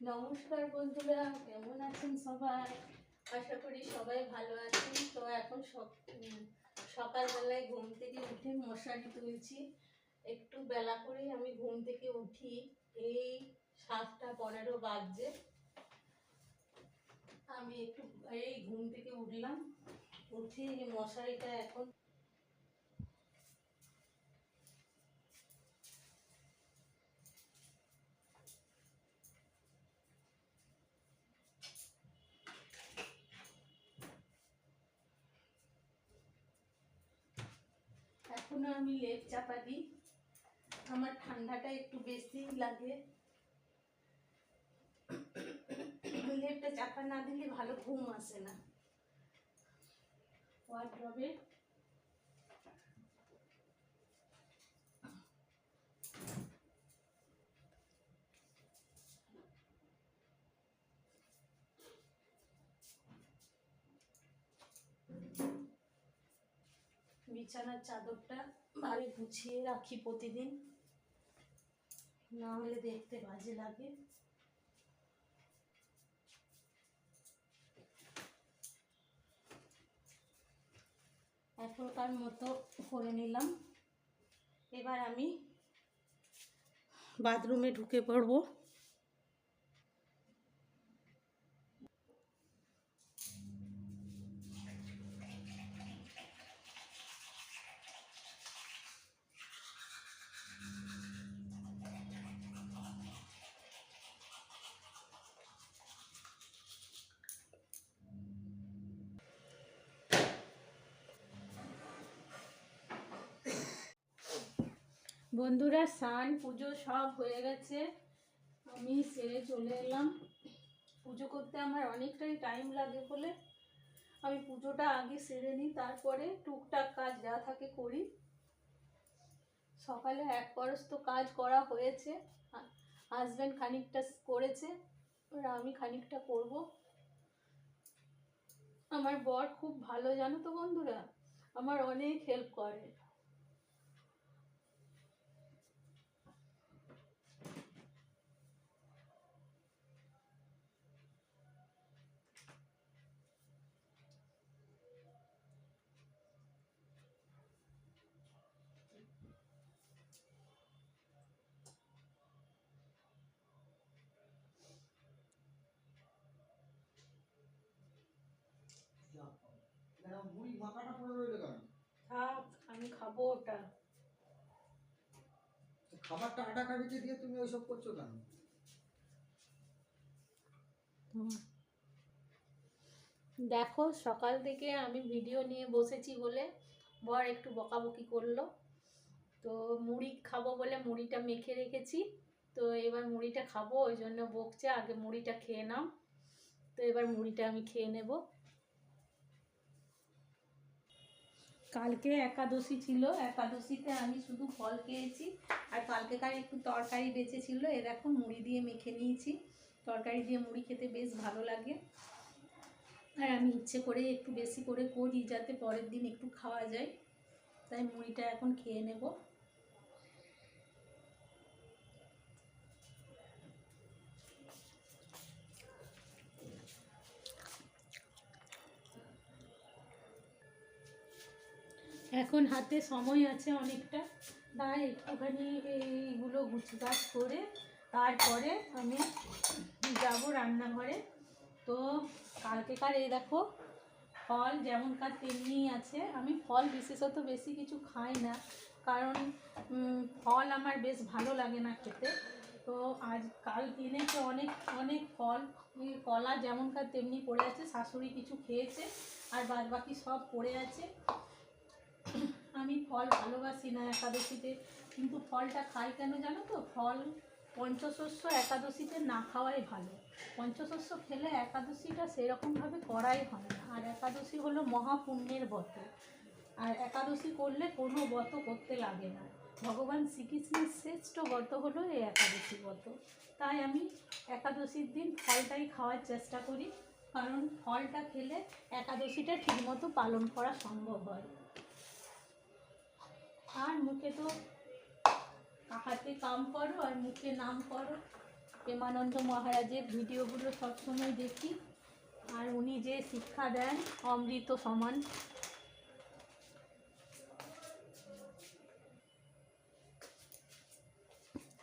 নমস্কার বন্ধুরা, কেমন আছেন সবাই? আশা করি সবাই ভালো আছেন। তো এখন সকালবেলায় ঘুম থেকে উঠে মশারি তুলছি। একটু বেলা করেই আমি ঘুম থেকে উঠি, এই 7টা 15 বাজছে। আমি একটু এই ঘুম থেকে উঠলাম, উঠে মশারিটা এখন এখনো আমি লেপ চাপা দিই। আমার ঠান্ডাটা একটু বেশি লাগে, লেপটা চাপা না দিলে ভালো ঘুম আসে না। ওয়ার্ড্রবে বিছানার চাদরটা ভালো গুছিয়ে রাখি প্রতিদিন, না হলে দেখতে বাজে লাগে। এখনকার মতো করে নিলাম। এবার আমি বাথরুমে ঢুকে পড়বো। বন্ধুরা, স্নান পুজো সব হয়ে গেছে, আমি সেরে চলে এলাম। পুজো করতে আমার অনেকটাই টাইম লাগে বলে আমি পুজোটা আগে সেরে নিই, তারপরে টুকটাক কাজ যা থাকে করি। সকালে এক পরশ তো কাজ করা হয়েছে, হাজব্যান্ড খানিকটা করেছে, আর আমি খানিকটা করব। আমার বর খুব ভালো, জানো তো বন্ধুরা, আমার অনেক হেল্প করে। থাক, আমি খাবো ওটা। খাবারটা আটা কাটিতে দিয়ে তুমি ওইসব করছো কেন? দেখো, সকাল থেকে আমি ভিডিও নিয়ে বসেছি বলে বর একটু বকাবকি করলো। তো মুড়ি খাবো বলে মুড়িটা মেখে রেখেছি, তো এবার মুড়িটা খাবো, ওই জন্য বকছে আগে মুড়িটা খেয়ে নাও। তো এবার মুড়িটা আমি খেয়ে নেব। কালকে একাদশী ছিল, একাদশীতে আমি শুধু ফল খেয়েছি, আর কালকেকার একটু তরকারি বেঁচেছিল, এ দেখো মুড়ি দিয়ে মেখে নিয়েছি। তরকারি দিয়ে মুড়ি খেতে বেশ ভালো লাগে, আর আমি ইচ্ছে করে একটু বেশি করে করি যাতে পরের দিন একটু খাওয়া যায়, তাই মুড়িটা এখন খেয়ে নেব। এখন হাতে সময় আছে অনেকটা, তাই একটুখানি এইগুলো গুছগাছ করে তারপরে আমি যাব রান্নাঘরে। তো কালকেকার এই দেখো ফল যেমনকার তেমনি আছে। আমি ফল বিশেষত বেশি কিছু খাই না, কারণ ফল আমার বেশ ভালো লাগে না খেতে। তো আজ কাল এনেছে অনেক অনেক ফল, কলা যেমনকার তেমনি পড়ে আছে, শাশুড়ি কিছু খেয়েছে আর বাদ বাকি সব পড়ে আছে। আমি ফল ভালোবাসি না একাদশীতে, কিন্তু ফলটা খাই কেন জানো তো? ফল পঞ্চশস্য একাদশীতে না খাওয়াই ভালো। পঞ্চশস্য খেলে একাদশীটা সেরকমভাবে করাই হয় না, আর একাদশী হলো মহাপুণ্যের ব্রত, আর একাদশী করলে কোনো ব্রত করতে লাগে না। ভগবান শ্রীকৃষ্ণের শ্রেষ্ঠ ব্রত হলো এই একাদশী ব্রত, তাই আমি একাদশীর দিন ফলটাই খাওয়ার চেষ্টা করি, কারণ ফলটা খেলে একাদশীটা ঠিকমতো পালন করা সম্ভব হয়। আর মুখে তো হাতে কাম করো আর মুখে নাম করো, প্রেমানন্দ মহারাজের ভিডিওগুলো সবসময় দেখি, আর উনি যে শিক্ষা দেন অমৃত সমান।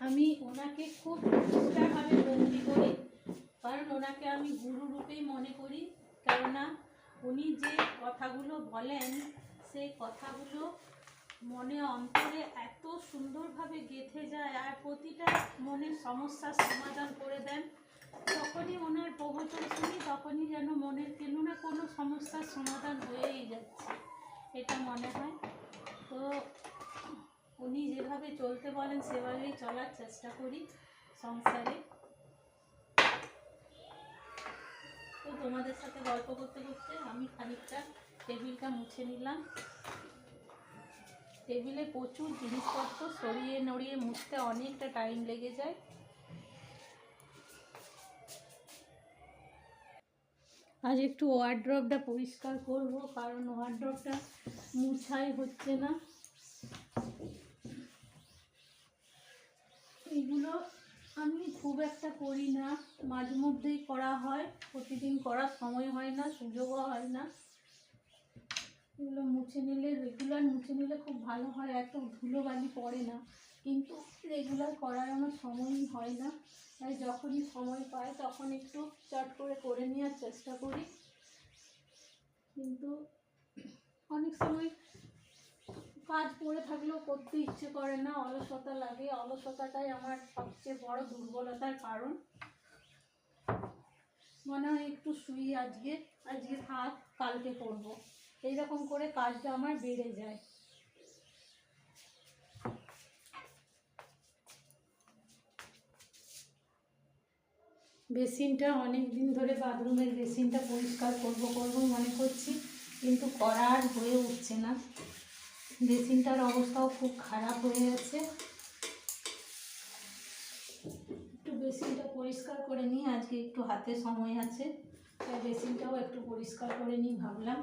আমি ওনাকে খুব নিষ্ঠাভাবে বন্দি করি, কারণ ওনাকে আমি গুরু রূপেই মনে করি। কেননা উনি যে কথাগুলো বলেন সেই কথাগুলো মনে অন্তরে এত সুন্দরভাবে গেঁথে যায়, আর প্রতিটা মনের সমস্যার সমাধান করে দেন। যখনই ওনার প্রবচন শুনি তখনই যেন মনের কোনো না কোনো সমস্যার সমাধান হয়েই যাচ্ছে, এটা মনে হয়। তো উনি যেভাবে চলতে বলেন সেভাবেই চলার চেষ্টা করি সংসারে। তো তোমাদের সাথে গল্প করতে করতে আমি খানিকটা টেবিলটা মুছে নিলাম। টেবিলে প্রচুর জিনিসপত্র সরিয়ে নড়িয়ে মুছতে অনেকটা টাইম লেগে যায়। আজ একটু ওয়ার্ড্রপটা পরিষ্কার করব, কারণ ওয়ার্ড্রপটা মুছাই হচ্ছে না। এগুলো আমি খুব একটা করি না, মাঝে মধ্যেই করা হয়, প্রতিদিন করার সময় হয় না, সুযোগও হয় না। এগুলো মুছে নিলে, রেগুলার মুছে নিলে খুব ভালো হয়, এত ধুলোবালি পড়ে না, কিন্তু রেগুলার করার আমার সময়ই হয় না। তাই যখনই সময় পাই তখন একটু চট করে নেওয়ার চেষ্টা করি। কিন্তু অনেক সময় কাজ পড়ে থাকলেও করতে ইচ্ছে করে না, অলসতা লাগে। অলসতাটাই আমার সবচেয়ে বড় দুর্বলতার কারণ। মনে হয় একটু শুই, আজকে থাক, কালকে করব, এইরকম করে কাজটা আমার বেড়ে যায়। বেসিনটা অনেক দিন ধরে, বাথরুমের বেসিনটা পরিষ্কার করব মনে করছি, কিন্তু করার হয়ে উঠছে না। বেসিনটার অবস্থাও খুব খারাপ হয়ে গেছে। একটু বেসিনটা পরিষ্কার করে নিই, আজকে একটু হাতে সময় আছে, তাই বেসিনটাও একটু পরিষ্কার করে নিই ভাবলাম।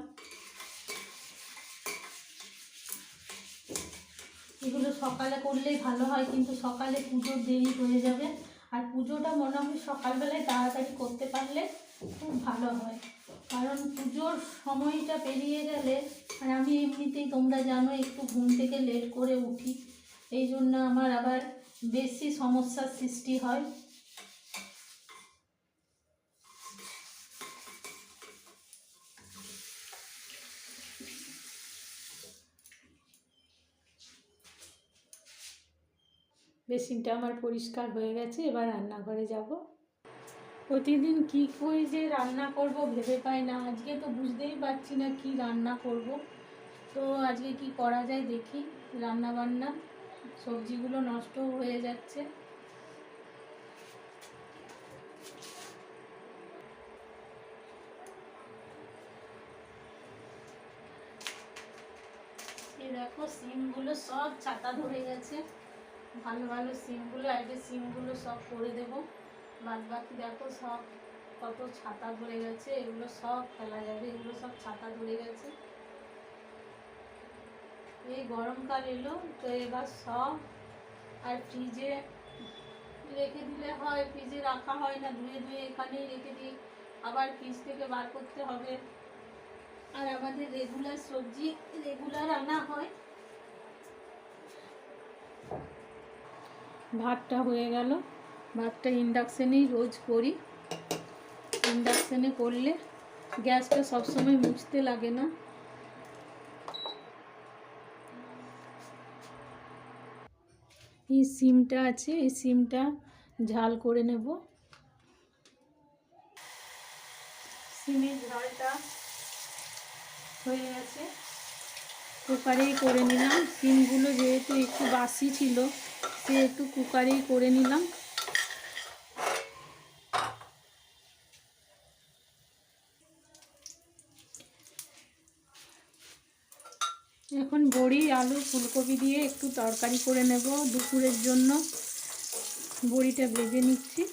এগুলো সকালে করলেই ভালো হয়, কিন্তু সকালে পুজোর দেরি হয়ে যাবে, আর পুজোটা মনে হয় সকালবেলায় তাড়াতাড়ি করতে পারলে খুব ভালো হয়। কারণ পুজোর সময়টা পেরিয়ে গেলে, আর আমি এমনিতেই তোমরা জানো একটু ঘুম থেকে লেট করে উঠি, এই জন্য আমার আবার বেশি সমস্যার সৃষ্টি হয়। বেসিনটা আমার পরিষ্কার হয়ে গেছে, এবার রান্নাঘরে যাব। প্রতিদিন কি করে যে রান্না করব ভেবে পাই না। আজকে তো বুঝতেই পারছি না কি রান্না করব। তো আজকে কি করা যায় দেখি। রান্না বান্না, সবজিগুলো নষ্ট হয়ে যাচ্ছে। এই দেখো সিমগুলো সব ছাতা ধরে গেছে, ভালো ভালো সিমগুলো, আগে সিমগুলো সব করে দেবো। বাদ বাকি দেখো সব কত ছাতা ধরে গেছে, এগুলো সব ফেলা যাবে, এগুলো সব ছাতা ধরে গেছে। এই গরমকাল এলো তো এবার সব, আর ফ্রিজে রেখে দিলে হয়, ফ্রিজে রাখা হয় না, ধুয়ে এখানেই রেখে দিই, আবার ফ্রিজ থেকে বার করতে হবে। আর আমাদের রেগুলার সবজি রেগুলার আনা হয়। ভাতটা হয়ে গেল, ভাতটা ইন্ডাকশানেই রোজ করি। ইন্ডাকশানে করলে গ্যাসটা সবসময় মুছতে লাগে না। এই সিমটা আছে, এই সিমটা ঝাল করে নেব। সিমের ঝালটা হয়ে গেছে, কুকারেই করে নিলাম। সিমগুলো যেহেতু একটু বাসি ছিল সেহেতু কুকারেই করে নিলাম। এখন বড়ি, আলু, ফুলকপি দিয়ে একটু তরকারি করে নেব দুপুরের জন্য। বড়িটা ভেজে নিচ্ছি।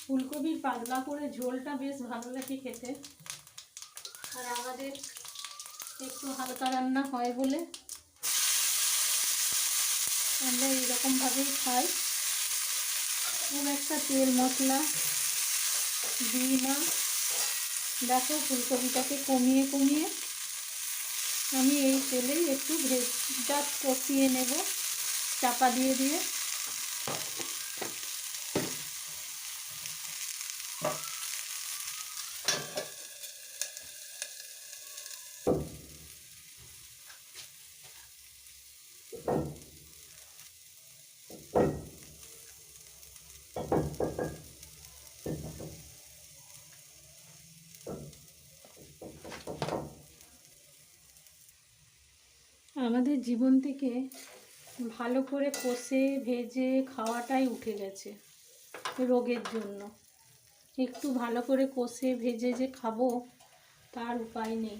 ফুলকপির পাতলা করে ঝোলটা বেশ ভালো লাগে খেতে। আর আমাদের একটু হালকা রান্না হয় বলে আমরা এইরকমভাবেই খাই, খুব একটা তেল মশলা দিই না। দেখো ফুলকপিটাকে কমিয়ে কমিয়ে আমি এই তেলেই একটু জাস্ট কষিয়ে নেব চাপা দিয়ে দিয়ে। আমাদের জীবন থেকে ভালো করে কষে ভেজে খাওয়াটাই উঠে গেছে রোগের জন্য। একটু ভালো করে কষে ভেজে যে খাবো তার উপায় নেই।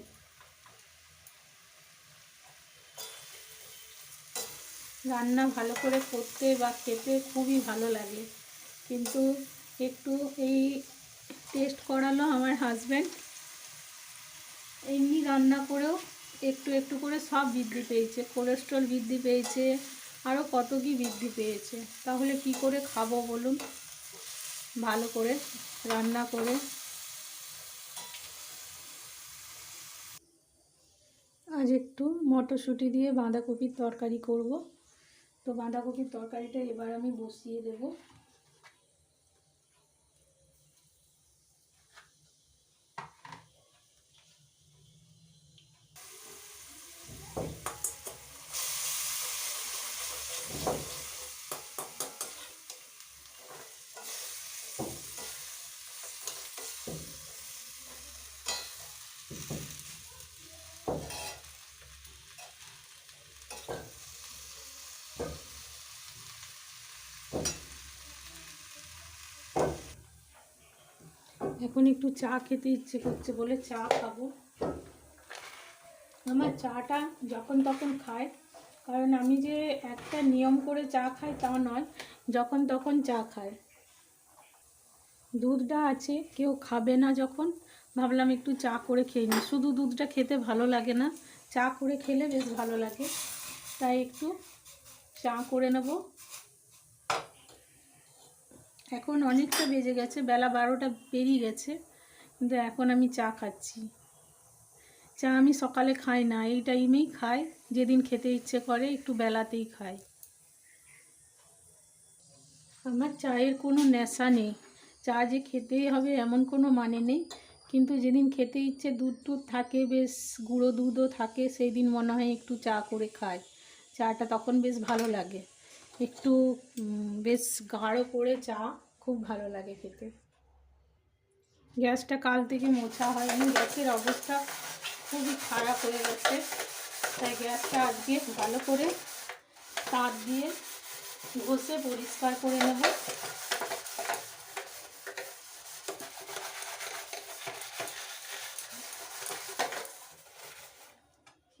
রান্না ভালো করে করতে বা খেতে খুবই ভালো লাগে, কিন্তু একটু এই টেস্ট করালো আমার হাজব্যান্ড। এমনি রান্না করেও একটু একটু করে সব বৃদ্ধি পেয়েছে, কোলেস্ট্রল বৃদ্ধি পেয়েছে, আরও কত কী বৃদ্ধি পেয়েছে। তাহলে কি করে খাবো বলুন ভালো করে রান্না করে? আজ একটু মটরশুঁটি দিয়ে বাঁধাকপির তরকারি করব। তো বাঁধাকপির তরকারিটা এবার আমি বসিয়ে দেব। এখন একটু চা খেতে ইচ্ছে করছে বলে চা খাবো। আমার চাটা যখন তখন খাই, কারণ আমি যে একটা নিয়ম করে চা খাই তা নয়, যখন তখন চা খাই। দুধটা আছে, কেউ খাবে না যখন, ভাবলাম একটু চা করে খেয়ে নিই। শুধু দুধটা খেতে ভালো লাগে না, চা করে খেলে বেশ ভালো লাগে, তাই একটু চা করে নেব। এখন অনেকটা বেজে গেছে, বেলা 12টা পেরিয়ে গেছে, কিন্তু এখন আমি চা খাচ্ছি। চা আমি সকালে খাই না, এই টাইমেই খাই, যেদিন খেতে ইচ্ছে করে একটু বেলাতেই খাই। আমার চায়ের কোনো নেশা নেই, চা যে খেতেই হবে এমন কোনো মানে নেই, কিন্তু যেদিন খেতে ইচ্ছে দুধ টুধ থাকে, বেশ গুঁড়ো দুধও থাকে, সেই দিন মনে হয় একটু চা করে খাই। চাটা তখন বেশ ভালো লাগে, একটু বেশ গাঢ় করে চা খুব ভালো লাগে খেতে। গ্যাসটা কাল থেকে মোছা হয়নি, গ্যাসের অবস্থা খুবই খারাপ হয়ে গেছে, তাই গ্যাসটা আজকে ভালো করে তার দিয়ে ঘষে পরিষ্কার করে নেব।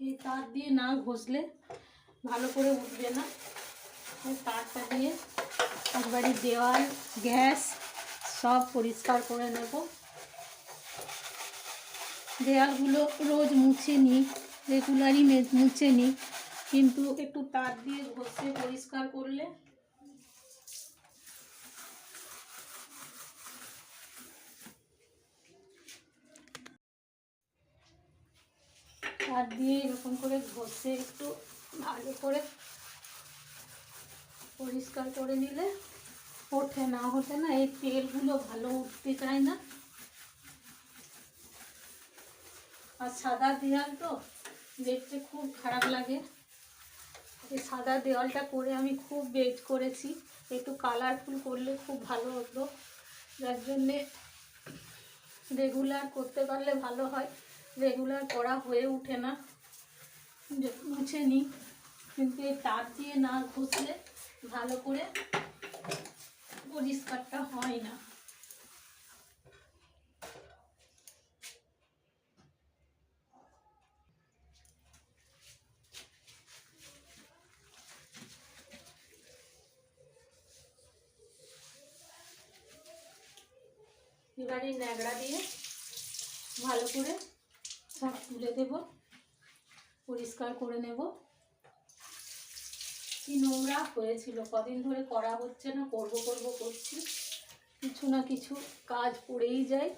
এই তার দিয়ে না ঘষলে ভালো করে উঠবে না, তারটা দিয়ে একবারই দেওয়াল গ্যাস সব পরিষ্কার করে নেব। দেওয়ালগুলো রোজ মুছে নিই, রেগুলারই মুছে নিই, কিন্তু একটু তার দিয়ে ঘষে পরিষ্কার করলে তার দিয়ে এরকম করে ঘষে একটু ভালো করে পরিষ্কার করে নিলে ওঠে না, ওঠে না, এই তেলগুলো ভালো উঠতে চায় না। আর সাদা দেওয়াল তো দেখতে খুব খারাপ লাগে। এই সাদা দেওয়ালটা করে আমি খুব বেজ করেছি, একটু কালারফুল করলে খুব ভালো হতো, যার জন্যে রেগুলার করতে পারলে ভালো হয়, রেগুলার করা হয়ে ওঠে না, মুছে নিই, কিন্তু এই তার দিয়ে না ঘষলে ভালো করে পরিষ্কারটা হয় না। এবারে ন্যাকড়া দিয়ে ভালো করে সব তুলে দেব, পরিষ্কার করে নেব। কি নোংরা হয়েছিল, কদিন ধরে করা হচ্ছে না, করব করছি, কিছু না কিছু কাজ পড়েই যায়।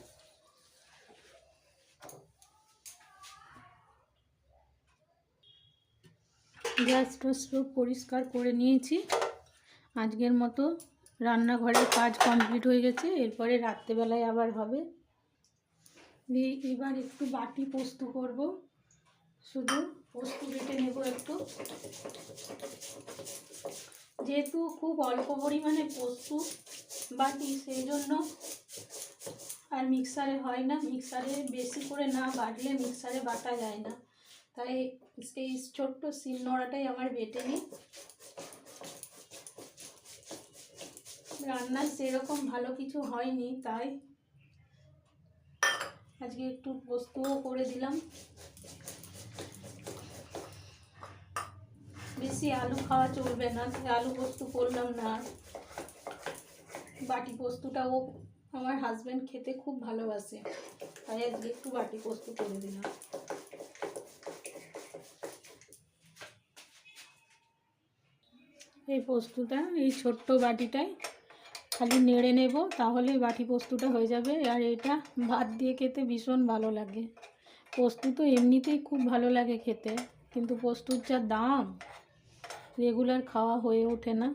গ্যাস ট্যাস সব পরিষ্কার করে নিয়েছি। আজকের মতো রান্নাঘরের কাজ কমপ্লিট হয়ে গেছে। এরপরে রাত্রেবেলায় আবার হবে। এবার একটু বাটি পোস্ত করব, শুধু পোস্ত বেটে নেব একটু। যেহেতু খুব অল্প পরিমাণে পোস্ত বাটি, সেই জন্য আর মিক্সারে হয় না। মিক্সারে বেশি করে না বাটলে মিক্সারে বাটা যায় না, তাই এই ছোট্ট শিলনোড়াটাই আমার বেটে নিই। রান্নার সেরকম ভালো কিছু হয়নি, তাই আজকে একটু পোস্তও করে দিলাম। বেশি আলু খাওয়া চলবে না, তাই আলু পোস্ত করলাম না। বাটি পোস্তটাও আমার হাজব্যান্ড খেতে খুব ভালোবাসে, তাই আজকে একটু বাটি পোস্ত করে দিলাম। এই পোস্তটা এই ছোট্ট বাটিটায় খালি নেড়ে নেব, তাহলে বাটি পোস্তটা হয়ে যাবে। আর এটা ভাত দিয়ে খেতে ভীষণ ভালো লাগে। পোস্ত তো এমনিতেই খুব ভালো লাগে খেতে, কিন্তু পোস্তর যা দাম, রেগুলার খাওয়া হয়ে ওঠে না।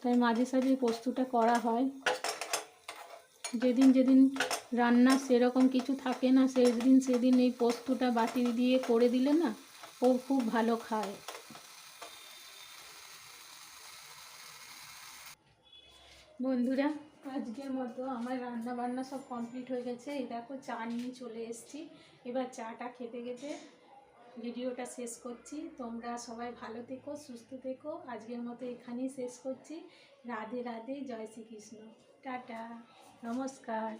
তাই মাঝে সাঝে পোস্তটা করা হয়। যেদিন যেদিন রান্না সেরকম কিছু থাকে না, সেদিন এই পোস্তটা বাটি দিয়ে করে দিলে না, ও খুব ভালো খায়। বন্ধুরা, আজকের মতো আমার রান্না বান্না সব কমপ্লিট হয়ে গেছে। এই দেখো চা নিয়ে চলে এসেছি। এবার চাটা খেতে খেতে ভিডিওটা শেষ করছি। তোমরা সবাই ভালো থেকো, সুস্থ থেকো। আজকের মতো এখানেই শেষ করছি। রাধে রাধে, জয় শ্রীকৃষ্ণ, টাটা, নমস্কার।